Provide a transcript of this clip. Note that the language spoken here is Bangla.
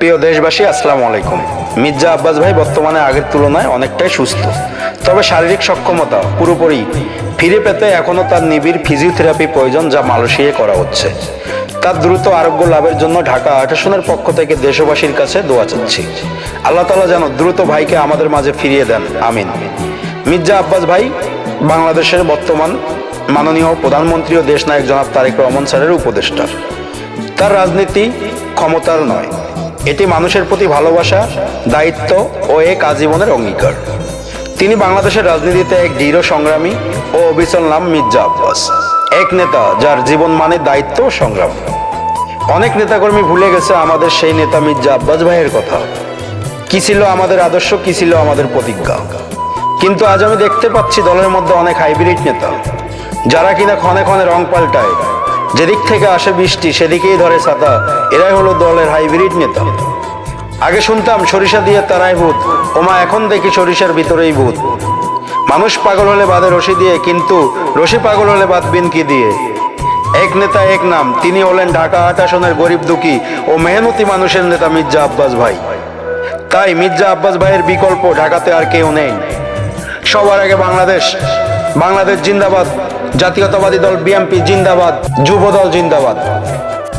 প্রিয় দেশবাসী, আসসালামু আলাইকুম। মির্জা আব্বাস ভাই বর্তমানে আগের তুলনায় অনেকটাই সুস্থ, তবে শারীরিক সক্ষমতা পুরোপুরি ফিরে পেতে এখনও তার নিবিড় ফিজিওথেরাপি প্রয়োজন, যা মালয়েশিয়ায় করা হচ্ছে। তার দ্রুত আরোগ্য লাভের জন্য ঢাকা আর্ট আসনের পক্ষ থেকে দেশবাসীর কাছে দোয়া চাচ্ছি। আল্লাহ তাআলা যেন দ্রুত ভাইকে আমাদের মাঝে ফিরিয়ে দেন, আমিন। মির্জা আব্বাস ভাই বাংলাদেশের বর্তমান মাননীয় প্রধানমন্ত্রী ও দেশনায়ক জনাব তারেক রহমান স্যারের উপদেষ্টা। তার রাজনীতি ক্ষমতার নয়, এটি মানুষের প্রতি ভালোবাসা, দায়িত্ব ও এক আজীবনের অঙ্গীকার। তিনি বাংলাদেশের রাজনীতিতে এক দৃঢ় সংগ্রামী ও অবিচল নাম মির্জা আব্বাস, এক নেতা যার জীবন মানে দায়িত্ব ও সংগ্রাম। অনেক নেতাকর্মী ভুলে গেছে আমাদের সেই নেতা মির্জা আব্বাস ভাইয়ের কথা। কি ছিল আমাদের আদর্শ, কি ছিল আমাদের প্রতিজ্ঞা। কিন্তু আজ আমি দেখতে পাচ্ছি দলের মধ্যে অনেক হাইব্রিড নেতা, যারা কিনা ক্ষণে ক্ষণে রং পাল্টায়, যেদিক থেকে আসে বৃষ্টি সেদিকেই ধরে ছাতা। এরাই হলো দলের হাইব্রিড নেতা। আগে শুনতাম সরিষা দিয়ে তারাই ভূত, ওমা এখন দেখি সরিষার ভিতরেই ভূত। মানুষ পাগল হলে বাঁধে রশি দিয়ে, কিন্তু রশি পাগল হলে বাঁধবেন কি দিয়ে? এক নেতা এক নাম, তিনি হলেন ঢাকা আট আসনের গরিব দুঃখী ও মেহনতি মানুষের নেতা মির্জা আব্বাস ভাই। তাই মির্জা আব্বাস ভাইয়ের বিকল্প ঢাকাতে আর কেউ নেই। সবার আগে বাংলাদেশ, বাংলাদেশ জিন্দাবাদ। জাতীয়তাবাদী দল বিএনপি জিন্দাবাদ। যুব দল জিন্দাবাদ।